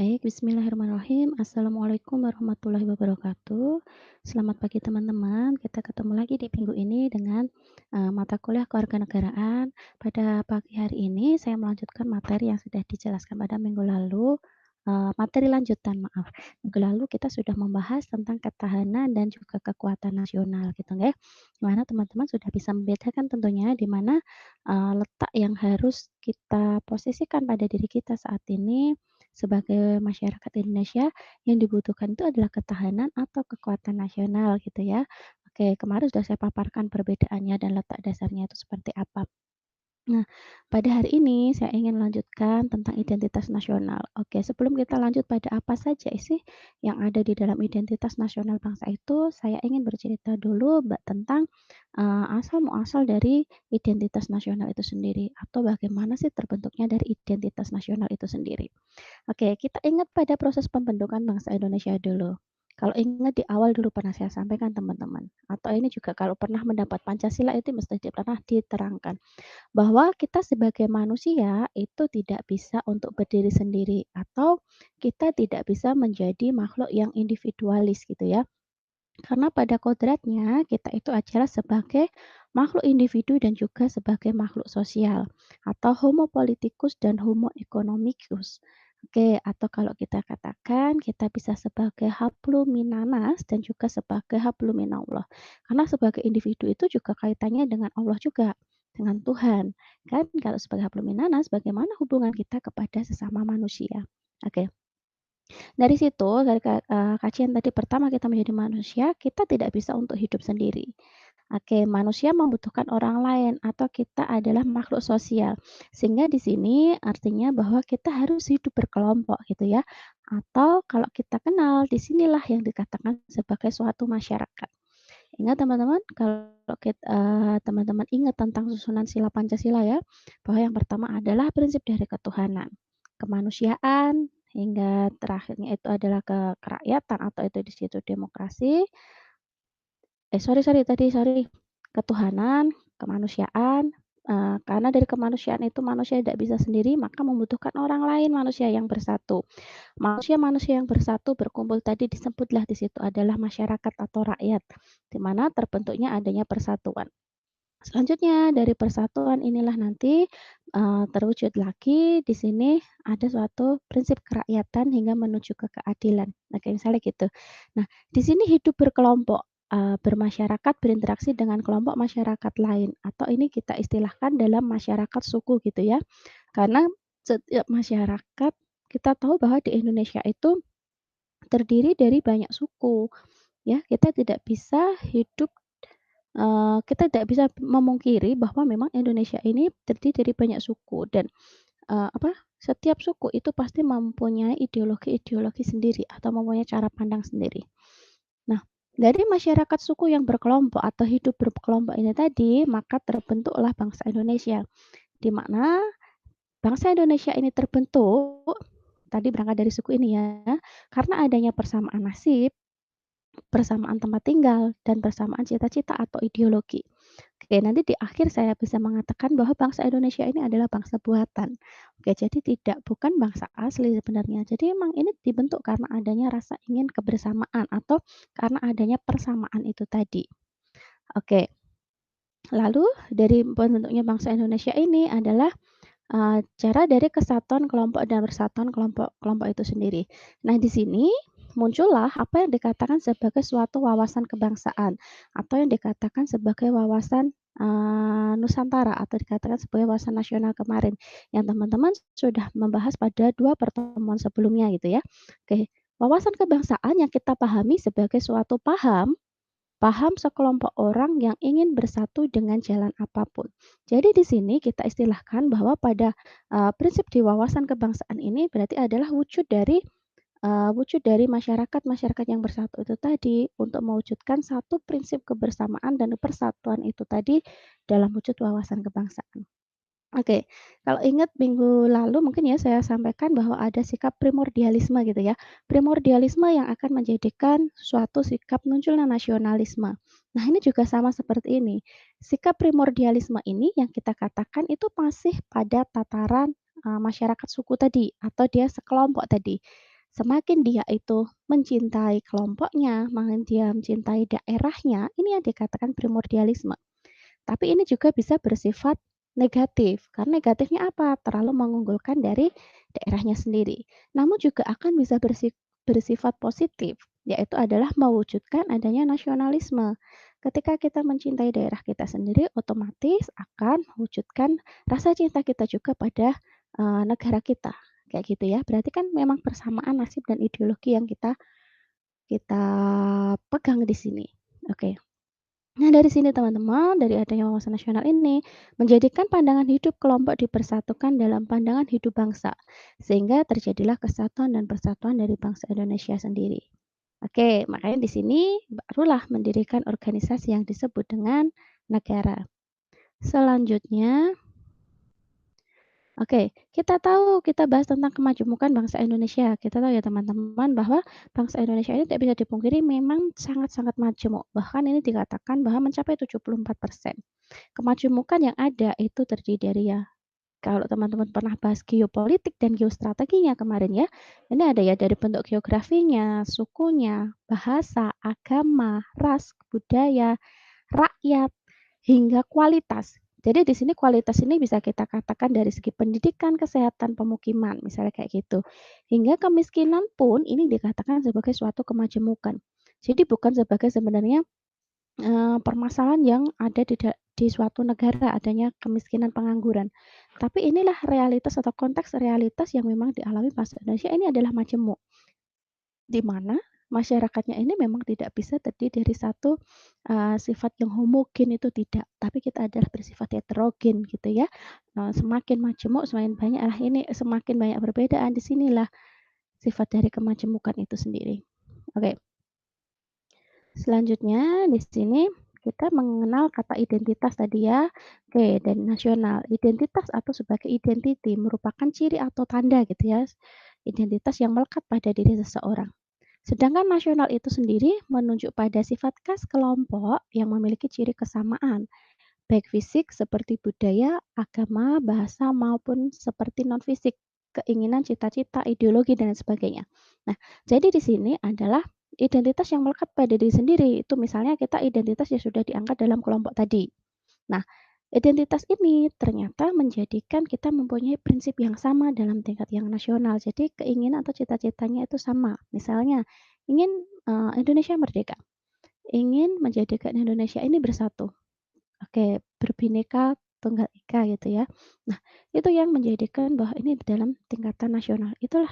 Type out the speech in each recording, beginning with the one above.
Baik, bismillahirrahmanirrahim. Assalamualaikum warahmatullahi wabarakatuh. Selamat pagi teman-teman. Kita ketemu lagi di minggu ini dengan mata kuliah kewarganegaraan. Pada pagi hari ini saya melanjutkan materi yang sudah dijelaskan pada minggu lalu. Materi lanjutan, maaf. Minggu lalu kita sudah membahas tentang ketahanan dan juga kekuatan nasional, gitu ya. Di mana teman-teman sudah bisa membedakan tentunya di mana letak yang harus kita posisikan pada diri kita saat ini sebagai masyarakat Indonesia yang dibutuhkan itu adalah ketahanan atau kekuatan nasional gitu ya. Oke, kemarin sudah saya paparkan perbedaannya dan letak dasarnya itu seperti apa. Nah, pada hari ini saya ingin melanjutkan tentang identitas nasional. Oke, sebelum kita lanjut pada apa saja sih yang ada di dalam identitas nasional bangsa itu, saya ingin bercerita dulu Mbak tentang asal muasal dari identitas nasional itu sendiri atau bagaimana sih terbentuknya dari identitas nasional itu sendiri. Oke, kita ingat pada proses pembentukan bangsa Indonesia dulu. Kalau ingat di awal dulu pernah saya sampaikan teman-teman, atau ini juga kalau pernah mendapat Pancasila itu mesti pernah diterangkan, bahwa kita sebagai manusia itu tidak bisa untuk berdiri sendiri atau kita tidak bisa menjadi makhluk yang individualis gitu ya. Karena pada kodratnya kita itu adalah sebagai makhluk individu dan juga sebagai makhluk sosial atau homo politicus dan homo economicus. Oke, atau kalau kita katakan kita bisa sebagai hablum minanas dan juga sebagai hablum minallah. Karena sebagai individu itu juga kaitannya dengan Allah juga, dengan Tuhan. Kan kalau sebagai hablum minanas bagaimana hubungan kita kepada sesama manusia. Oke. Dari situ, kajian tadi pertama kita menjadi manusia, kita tidak bisa untuk hidup sendiri. Oke, manusia membutuhkan orang lain atau kita adalah makhluk sosial. Sehingga di sini artinya bahwa kita harus hidup berkelompok gitu ya. Atau kalau kita kenal, di sinilah yang dikatakan sebagai suatu masyarakat. Ingat teman-teman, kalau teman-teman ingat tentang susunan sila Pancasila ya, bahwa yang pertama adalah prinsip dari ketuhanan, kemanusiaan, hingga terakhirnya itu adalah kerakyatan atau itu di situ demokrasi, sorry, ketuhanan, kemanusiaan, karena dari kemanusiaan itu manusia tidak bisa sendiri, maka membutuhkan orang lain, manusia yang bersatu. Manusia-manusia yang bersatu berkumpul tadi disebutlah di situ adalah masyarakat atau rakyat, di mana terbentuknya adanya persatuan. Selanjutnya dari persatuan inilah nanti, terwujud lagi di sini ada suatu prinsip kerakyatan hingga menuju ke keadilan. Nah, kayak misalnya gitu. Nah, di sini hidup berkelompok, bermasyarakat, berinteraksi dengan kelompok masyarakat lain atau ini kita istilahkan dalam masyarakat suku gitu ya. Karena setiap masyarakat kita tahu bahwa di Indonesia itu terdiri dari banyak suku, ya. Kita tidak bisa memungkiri bahwa memang Indonesia ini terdiri dari banyak suku dan, setiap suku itu pasti mempunyai ideologi-ideologi sendiri atau mempunyai cara pandang sendiri. Nah, dari masyarakat suku yang berkelompok atau hidup berkelompok ini tadi, maka terbentuklah bangsa Indonesia, di mana bangsa Indonesia ini terbentuk, tadi berangkat dari suku ini ya, karena adanya persamaan nasib, persamaan tempat tinggal, dan persamaan cita-cita atau ideologi. Oke, nanti di akhir saya bisa mengatakan bahwa bangsa Indonesia ini adalah bangsa buatan. Oke, jadi bukan bangsa asli sebenarnya. Jadi memang ini dibentuk karena adanya rasa ingin kebersamaan atau karena adanya persamaan itu tadi. Oke, lalu dari bentuknya bangsa Indonesia ini adalah cara dari kesatuan kelompok dan persatuan kelompok-kelompok itu sendiri. Nah, di sini muncullah apa yang dikatakan sebagai suatu wawasan kebangsaan atau yang dikatakan sebagai wawasan, Nusantara atau dikatakan sebagai wawasan nasional kemarin, yang teman-teman sudah membahas pada 2 pertemuan sebelumnya gitu ya. Oke, wawasan kebangsaan yang kita pahami sebagai suatu paham sekelompok orang yang ingin bersatu dengan jalan apapun. Jadi di sini kita istilahkan bahwa pada, prinsip di wawasan kebangsaan ini berarti adalah wujud dari masyarakat-masyarakat yang bersatu itu tadi untuk mewujudkan satu prinsip kebersamaan dan persatuan itu tadi dalam wujud wawasan kebangsaan. Oke, kalau ingat minggu lalu mungkin ya saya sampaikan bahwa ada sikap primordialisme gitu ya. Primordialisme yang akan menjadikan suatu sikap munculnya nasionalisme. Nah, ini juga sama seperti ini. Sikap primordialisme ini yang kita katakan itu masih pada tataran, masyarakat suku tadi atau dia sekelompok tadi. Semakin dia itu mencintai kelompoknya, makin dia mencintai daerahnya, ini yang dikatakan primordialisme. Tapi ini juga bisa bersifat negatif, karena negatifnya apa? Terlalu mengunggulkan dari daerahnya sendiri. Namun juga akan bisa bersifat positif, yaitu adalah mewujudkan adanya nasionalisme. Ketika kita mencintai daerah kita sendiri, otomatis akan mewujudkan rasa cinta kita juga pada negara kita, kayak gitu ya. Berarti kan memang persamaan nasib dan ideologi yang kita kita pegang di sini. Oke. Nah, dari sini teman-teman, dari adanya wawasan nasional ini, menjadikan pandangan hidup kelompok dipersatukan dalam pandangan hidup bangsa, sehingga terjadilah kesatuan dan persatuan dari bangsa Indonesia sendiri. Oke, makanya di sini barulah mendirikan organisasi yang disebut dengan negara. Selanjutnya, oke, kita bahas tentang kemajemukan bangsa Indonesia. Kita tahu ya teman-teman bahwa bangsa Indonesia ini tidak bisa dipungkiri memang sangat-sangat majemuk. Bahkan ini dikatakan bahwa mencapai 74%. Kemajemukan yang ada itu terdiri dari ya, kalau teman-teman pernah bahas geopolitik dan geostrateginya kemarin ya, ini ada ya dari bentuk geografinya, sukunya, bahasa, agama, ras, budaya, rakyat, hingga kualitas. Jadi di sini kualitas ini bisa kita katakan dari segi pendidikan, kesehatan, pemukiman, misalnya kayak gitu. Hingga kemiskinan pun ini dikatakan sebagai suatu kemajemukan. Jadi bukan sebagai sebenarnya permasalahan yang ada di suatu negara adanya kemiskinan, pengangguran. Tapi inilah realitas atau konteks realitas yang memang dialami bangsa Indonesia ini adalah majemuk, di mana masyarakatnya ini memang tidak bisa terdiri dari satu, sifat yang homogen itu tidak, tapi kita adalah bersifat heterogen gitu ya. Semakin majemuk semakin banyak ini semakin banyak perbedaan, di sinilah sifat dari kemajemukan itu sendiri. Oke. Selanjutnya di sini kita mengenal kata identitas tadi ya. Oke, dan nasional. Identitas atau sebagai identity merupakan ciri atau tanda gitu ya. Identitas yang melekat pada diri seseorang. Sedangkan nasional itu sendiri menunjuk pada sifat khas kelompok yang memiliki ciri kesamaan, baik fisik seperti budaya, agama, bahasa maupun seperti non fisik, keinginan, cita-cita, ideologi dan lain sebagainya. Nah, jadi di sini adalah identitas yang melekat pada diri sendiri. Itu misalnya kita identitas yang sudah diangkat dalam kelompok tadi. Nah, identitas ini ternyata menjadikan kita mempunyai prinsip yang sama dalam tingkat yang nasional. Jadi keinginan atau cita-citanya itu sama. Misalnya ingin Indonesia merdeka, ingin menjadikan Indonesia ini bersatu. Oke, berbineka tunggal ika gitu ya. Nah, itu yang menjadikan bahwa ini dalam tingkatan nasional. Itulah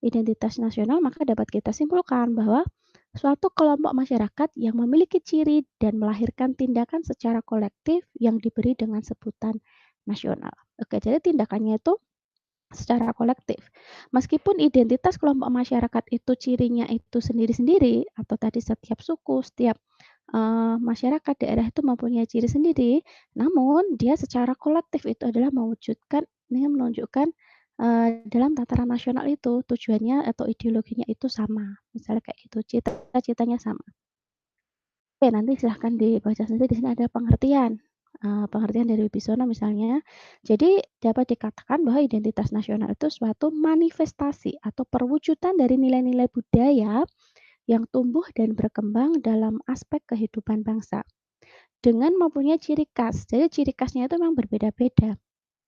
identitas nasional, maka dapat kita simpulkan bahwa suatu kelompok masyarakat yang memiliki ciri dan melahirkan tindakan secara kolektif yang diberi dengan sebutan nasional. Oke, jadi tindakannya itu secara kolektif. Meskipun identitas kelompok masyarakat itu cirinya itu sendiri-sendiri atau tadi setiap suku, setiap masyarakat daerah itu mempunyai ciri sendiri, namun dia secara kolektif itu adalah mewujudkan dengan menunjukkan, dalam tataran nasional itu tujuannya atau ideologinya itu sama, misalnya kayak gitu, cita-citanya sama. Oke, nanti silahkan dibaca sendiri di sini ada pengertian, pengertian dari Wibisono misalnya. Jadi dapat dikatakan bahwa identitas nasional itu suatu manifestasi atau perwujudan dari nilai-nilai budaya yang tumbuh dan berkembang dalam aspek kehidupan bangsa. Dengan mempunyai ciri khas. Jadi ciri khasnya itu memang berbeda-beda.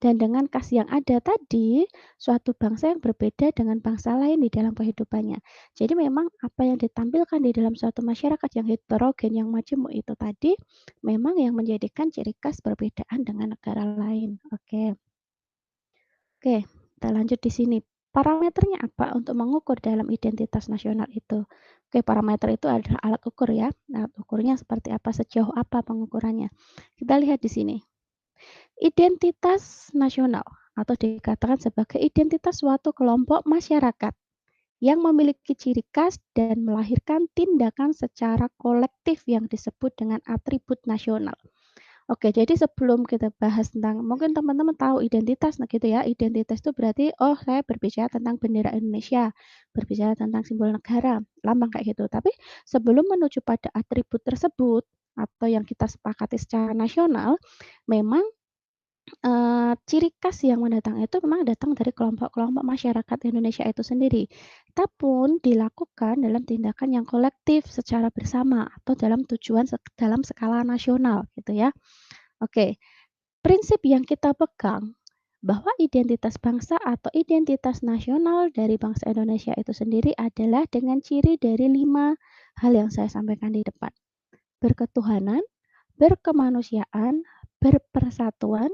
Dan dengan khas yang ada tadi, suatu bangsa yang berbeda dengan bangsa lain di dalam kehidupannya. Jadi memang apa yang ditampilkan di dalam suatu masyarakat yang heterogen, yang majemuk itu tadi, memang yang menjadikan ciri khas perbedaan dengan negara lain. Oke. Oke, kita lanjut di sini. Parameternya apa untuk mengukur dalam identitas nasional itu? Oke, parameter itu adalah alat ukur ya. Alat ukurnya seperti apa, sejauh apa pengukurannya. Kita lihat di sini. Identitas nasional atau dikatakan sebagai identitas suatu kelompok masyarakat yang memiliki ciri khas dan melahirkan tindakan secara kolektif yang disebut dengan atribut nasional. Oke, jadi sebelum kita bahas tentang mungkin teman-teman tahu identitas, nah gitu ya. Identitas itu berarti, oh saya berbicara tentang bendera Indonesia, berbicara tentang simbol negara, lambang kayak gitu. Tapi sebelum menuju pada atribut tersebut atau yang kita sepakati secara nasional, memang Ciri khas yang mendatang itu memang datang dari kelompok-kelompok masyarakat Indonesia itu sendiri, tapi dilakukan dalam tindakan yang kolektif secara bersama atau dalam tujuan dalam skala nasional gitu ya. Oke, prinsip yang kita pegang bahwa identitas bangsa atau identitas nasional dari bangsa Indonesia itu sendiri adalah dengan ciri dari 5 hal yang saya sampaikan di depan. Berketuhanan, berkemanusiaan, berpersatuan,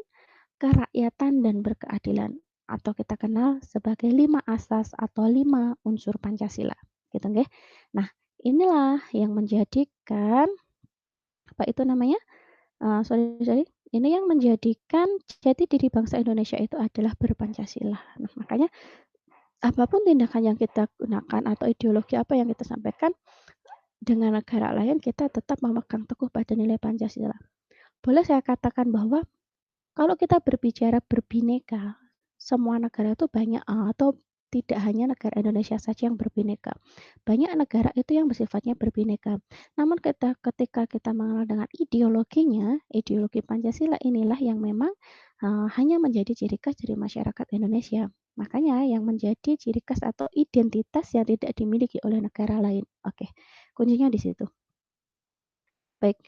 kerakyatan, dan berkeadilan, atau kita kenal sebagai 5 asas atau 5 unsur Pancasila, gitu nggih. Nah, inilah yang menjadikan, apa itu namanya, sorry, ini yang menjadikan jati diri bangsa Indonesia itu adalah berpancasila. Nah, makanya apapun tindakan yang kita gunakan atau ideologi apa yang kita sampaikan dengan negara lain, kita tetap memegang teguh pada nilai Pancasila. Boleh saya katakan bahwa kalau kita berbicara berbineka, semua negara itu banyak atau tidak hanya negara Indonesia saja yang berbineka. Banyak negara itu yang bersifatnya berbineka. Namun ketika kita mengenal dengan ideologinya, ideologi Pancasila inilah yang memang hanya menjadi ciri khas dari masyarakat Indonesia. Makanya yang menjadi ciri khas atau identitas yang tidak dimiliki oleh negara lain. Oke, kuncinya di situ. Baik,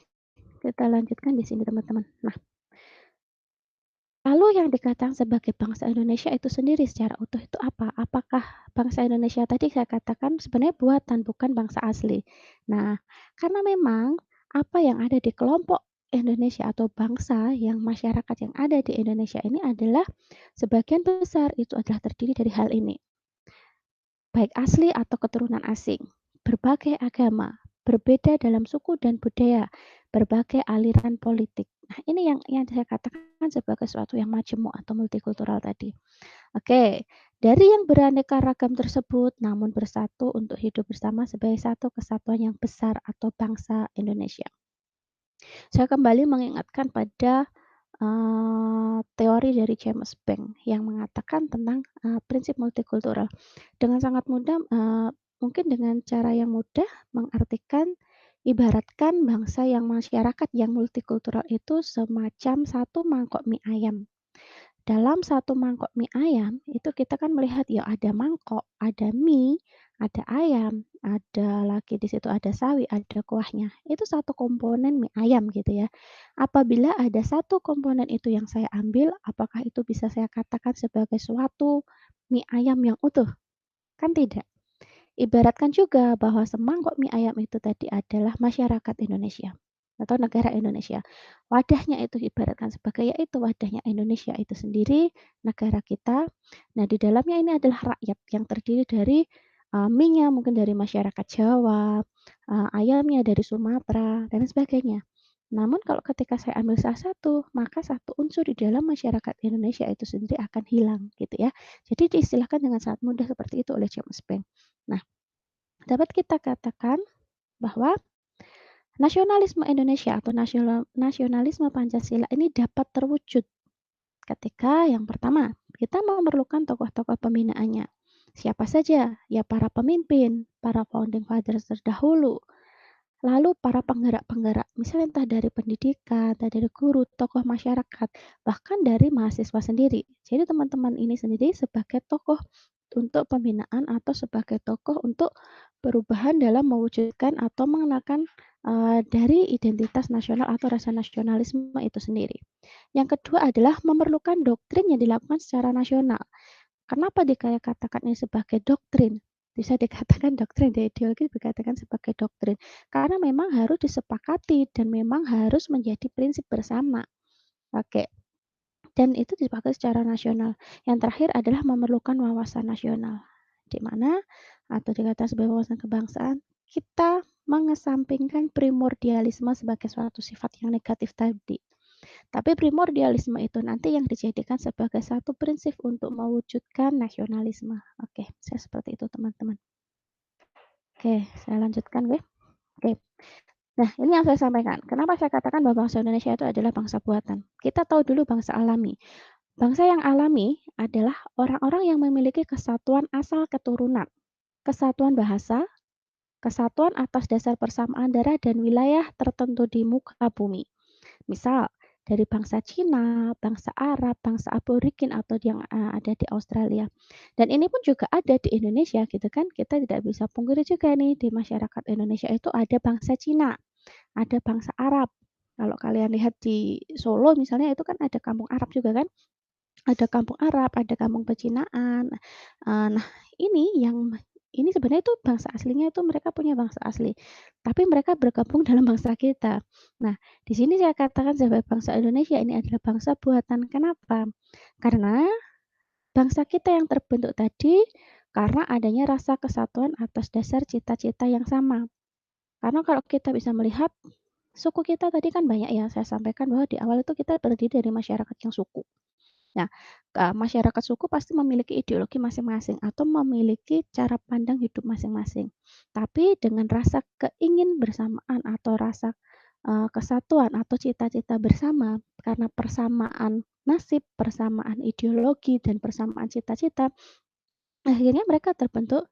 kita lanjutkan di sini teman-teman. Nah, lalu yang dikatakan sebagai bangsa Indonesia itu sendiri secara utuh itu apa? Apakah bangsa Indonesia tadi saya katakan sebenarnya buatan, bukan bangsa asli. Nah, karena memang apa yang ada di kelompok Indonesia atau bangsa yang masyarakat yang ada di Indonesia ini adalah sebagian besar itu adalah terdiri dari hal ini, baik asli atau keturunan asing, berbagai agama, berbeda dalam suku dan budaya, berbagai aliran politik. Nah, ini yang saya katakan sebagai sesuatu yang majemuk atau multikultural tadi. Oke, dari yang beraneka ragam tersebut namun bersatu untuk hidup bersama sebagai satu kesatuan yang besar atau bangsa Indonesia. Saya kembali mengingatkan pada teori dari James Bank yang mengatakan tentang prinsip multikultural. Dengan sangat mudah, mungkin dengan cara yang mudah mengartikan, ibaratkan bangsa yang masyarakat yang multikultural itu semacam satu mangkok mie ayam. Dalam satu mangkok mie ayam, itu kita kan melihat ya ada mangkok, ada mie, ada ayam, ada lagi di situ ada sawi, ada kuahnya. Itu satu komponen mie ayam gitu ya. Apabila ada satu komponen itu yang saya ambil, apakah itu bisa saya katakan sebagai suatu mie ayam yang utuh? Kan tidak. Ibaratkan juga bahwa semangkok mie ayam itu tadi adalah masyarakat Indonesia atau negara Indonesia. Wadahnya itu ibaratkan sebagai yaitu wadahnya Indonesia itu sendiri, negara kita. Nah, di dalamnya ini adalah rakyat yang terdiri dari mie-nya mungkin dari masyarakat Jawa, ayamnya dari Sumatera dan sebagainya. Namun kalau ketika saya ambil salah satu, maka satu unsur di dalam masyarakat Indonesia itu sendiri akan hilang gitu ya. Jadi diistilahkan dengan sangat mudah seperti itu oleh James Bank. Nah, dapat kita katakan bahwa nasionalisme Indonesia atau nasionalisme Pancasila ini dapat terwujud ketika yang pertama, kita memerlukan tokoh-tokoh pembinaannya. Siapa saja? Ya para pemimpin, para founding fathers terdahulu, lalu para penggerak-penggerak, misalnya entah dari pendidikan, entah dari guru, tokoh masyarakat, bahkan dari mahasiswa sendiri. Jadi teman-teman ini sendiri sebagai tokoh untuk pembinaan atau sebagai tokoh untuk perubahan dalam mewujudkan atau mengenalkan dari identitas nasional atau rasa nasionalisme itu sendiri. Yang kedua adalah memerlukan doktrin yang dilakukan secara nasional. Kenapa dikatakan ini sebagai doktrin? Bisa dikatakan doktrin, ideologi dikatakan sebagai doktrin. Karena memang harus disepakati dan memang harus menjadi prinsip bersama. Oke. Dan itu dipakai secara nasional. Yang terakhir adalah memerlukan wawasan nasional. Di mana atau dikatakan sebagai wawasan kebangsaan, kita mengesampingkan primordialisme sebagai suatu sifat yang negatif tadi. Tapi primordialisme itu nanti yang dijadikan sebagai satu prinsip untuk mewujudkan nasionalisme. Oke, saya seperti itu teman-teman. Oke, saya lanjutkan ya. Oke. Nah, ini yang saya sampaikan. Kenapa saya katakan bahwa bangsa Indonesia itu adalah bangsa buatan? Kita tahu dulu bangsa alami. Bangsa yang alami adalah orang-orang yang memiliki kesatuan asal keturunan, kesatuan bahasa, kesatuan atas dasar persamaan darah dan wilayah tertentu di muka bumi. Misal, dari bangsa Cina, bangsa Arab, bangsa aborigin atau yang, ada di Australia. Dan ini pun juga ada di Indonesia gitu kan, kita tidak bisa pungkiri juga nih di masyarakat Indonesia itu ada bangsa Cina, ada bangsa Arab. Kalau kalian lihat di Solo misalnya itu kan ada kampung Arab juga kan, ada kampung Arab, ada kampung pecinaan. Nah ini sebenarnya itu bangsa aslinya itu mereka punya bangsa asli, tapi mereka bergabung dalam bangsa kita. Nah, di sini saya katakan sebagai bangsa Indonesia ini adalah bangsa buatan. Kenapa? Karena bangsa kita yang terbentuk tadi karena adanya rasa kesatuan atas dasar cita-cita yang sama. Karena kalau kita bisa melihat suku kita tadi kan banyak ya, saya sampaikan bahwa di awal itu kita terdiri dari masyarakat yang suku. Nah, masyarakat suku pasti memiliki ideologi masing-masing atau memiliki cara pandang hidup masing-masing. Tapi dengan rasa bersamaan atau rasa, kesatuan atau cita-cita bersama, karena persamaan nasib, persamaan ideologi, dan persamaan cita-cita, akhirnya mereka terbentuk,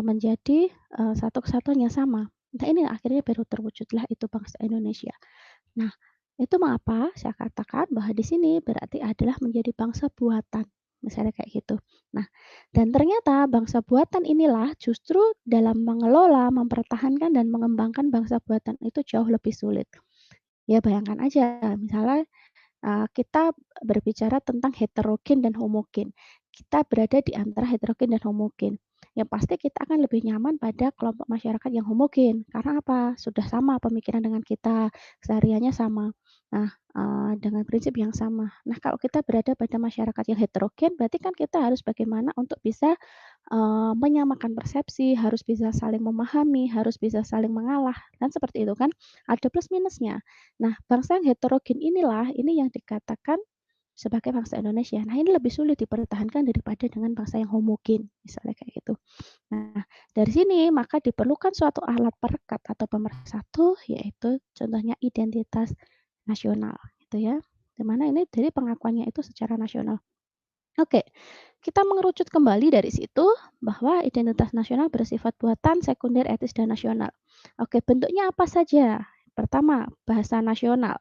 menjadi, satu kesatuan yang sama. Nah, ini akhirnya baru terwujudlah itu bangsa Indonesia. Nah, itu mengapa saya katakan bahwa di sini berarti adalah menjadi bangsa buatan, misalnya kayak gitu. Nah, dan ternyata bangsa buatan inilah justru dalam mengelola, mempertahankan dan mengembangkan bangsa buatan itu jauh lebih sulit. Ya bayangkan aja misalnya kita berbicara tentang heterogen dan homogen. Kita berada di antara heterogen dan homogen. Yang pasti kita akan lebih nyaman pada kelompok masyarakat yang homogen. Karena apa? Sudah sama pemikiran dengan kita, kesehariannya sama. Nah, dengan prinsip yang sama. Nah, kalau kita berada pada masyarakat yang heterogen, berarti kan kita harus bagaimana untuk bisa menyamakan persepsi, harus bisa saling memahami, harus bisa saling mengalah, kan seperti itu kan, ada plus minusnya. Nah, bangsa yang heterogen inilah, ini yang dikatakan sebagai bangsa Indonesia. Nah, ini lebih sulit dipertahankan daripada dengan bangsa yang homogen, misalnya kayak gitu. Nah, dari sini maka diperlukan suatu alat perekat atau pemersatu, yaitu contohnya identitas nasional, gitu ya. Di mana ini dari pengakuannya itu secara nasional. Oke, kita mengerucut kembali dari situ bahwa identitas nasional bersifat buatan, sekunder, etis, dan nasional. Oke, bentuknya apa saja? Pertama, bahasa nasional,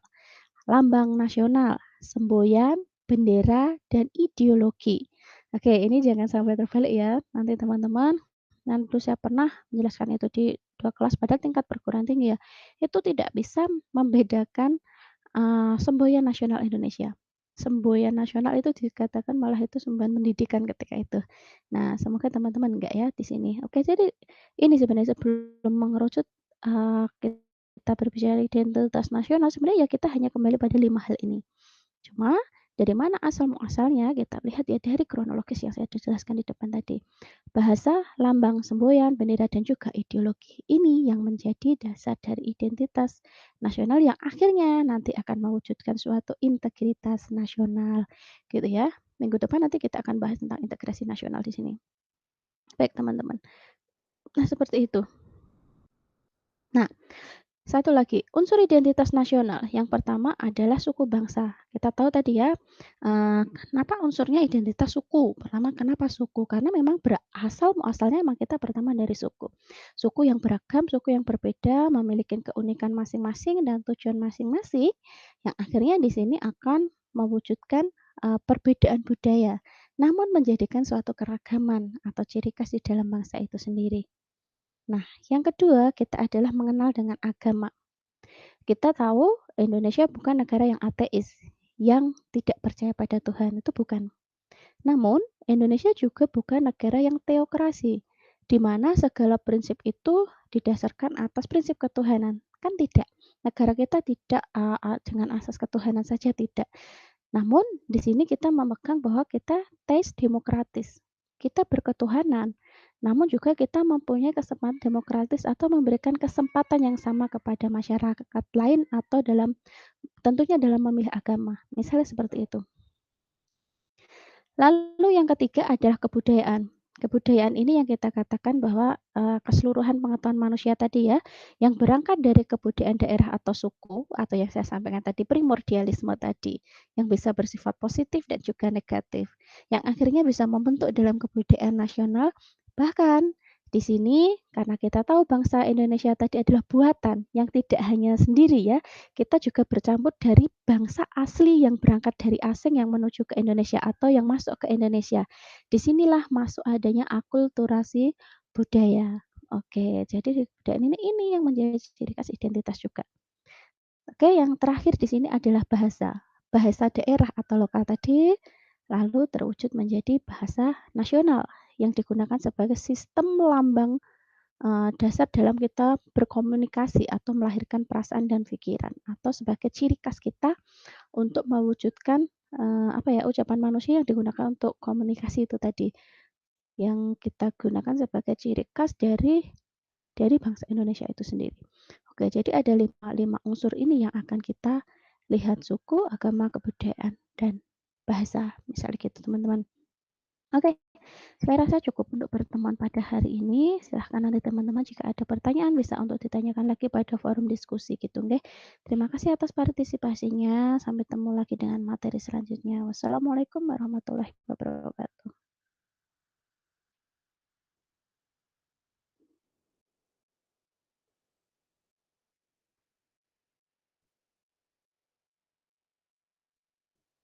lambang nasional, semboyan, bendera, dan ideologi. Oke, ini jangan sampai terbalik ya. Nanti teman-teman, dan dulu saya pernah menjelaskan itu di 2 kelas pada tingkat perguruan tinggi ya. Itu tidak bisa membedakan semboyan nasional Indonesia. Semboyan nasional itu dikatakan malah itu semboyan pendidikan ketika itu. Nah, semoga teman-teman enggak ya di sini. Oke, jadi ini sebenarnya sebelum mengerucut, kita berbicara identitas nasional, sebenarnya ya kita hanya kembali pada 5 hal ini. Cuma dari mana asal muasalnya kita lihat ya dari kronologis yang saya jelaskan di depan tadi. Bahasa, lambang, semboyan, bendera, dan juga ideologi. Ini yang menjadi dasar dari identitas nasional yang akhirnya nanti akan mewujudkan suatu integritas nasional, gitu ya. Minggu depan nanti kita akan bahas tentang integrasi nasional di sini. Baik teman-teman. Nah, seperti itu. Nah, satu lagi, unsur identitas nasional. Yang pertama adalah suku bangsa. Kita tahu tadi ya, kenapa unsurnya identitas suku. Pertama, kenapa suku? Karena memang muasalnya memang kita pertama dari suku. Suku yang beragam, suku yang berbeda, memiliki keunikan masing-masing dan tujuan masing-masing, yang akhirnya di sini akan mewujudkan perbedaan budaya, namun menjadikan suatu keragaman atau ciri khas di dalam bangsa itu sendiri. Nah, yang kedua, kita adalah mengenal dengan agama. Kita tahu Indonesia bukan negara yang ateis, yang tidak percaya pada Tuhan, itu bukan. Namun, Indonesia juga bukan negara yang teokrasi, di mana segala prinsip itu didasarkan atas prinsip ketuhanan. Kan tidak. Negara kita tidak dengan asas ketuhanan saja tidak. Namun, di sini kita memegang bahwa kita teis demokratis. Kita berketuhanan, namun juga kita mempunyai kesempatan demokratis atau memberikan kesempatan yang sama kepada masyarakat lain atau tentunya dalam memilih agama. Misalnya seperti itu. Lalu yang ketiga adalah kebudayaan. Kebudayaan ini yang kita katakan bahwa, keseluruhan pengetahuan manusia tadi ya, yang berangkat dari kebudayaan daerah atau suku, atau yang saya sampaikan tadi primordialisme tadi, yang bisa bersifat positif dan juga negatif, yang akhirnya bisa membentuk dalam kebudayaan nasional, bahkan Di sini karena kita tahu bangsa Indonesia tadi adalah buatan yang tidak hanya sendiri ya, kita juga bercampur dari bangsa asli yang berangkat dari asing yang menuju ke Indonesia atau yang masuk ke Indonesia. Di sinilah masuk adanya akulturasi budaya. Oke, jadi budaya ini yang menjadi ciri khas identitas juga. Oke, yang terakhir di sini adalah bahasa. Bahasa daerah atau lokal tadi, lalu terwujud menjadi bahasa nasional yang digunakan sebagai sistem lambang dasar dalam kita berkomunikasi atau melahirkan perasaan dan pikiran, atau sebagai ciri khas kita untuk mewujudkan, ucapan manusia yang digunakan untuk komunikasi itu tadi, yang kita gunakan sebagai ciri khas dari bangsa Indonesia itu sendiri. Oke, jadi ada lima unsur ini yang akan kita lihat: suku, agama, kebudayaan, dan bahasa, misalnya gitu teman-teman. Oke, saya rasa cukup untuk pertemuan pada hari ini. Silahkan nanti teman-teman jika ada pertanyaan bisa untuk ditanyakan lagi pada forum diskusi gitu nggih. Terima kasih atas partisipasinya. Sampai ketemu lagi dengan materi selanjutnya. Wassalamualaikum warahmatullahi wabarakatuh.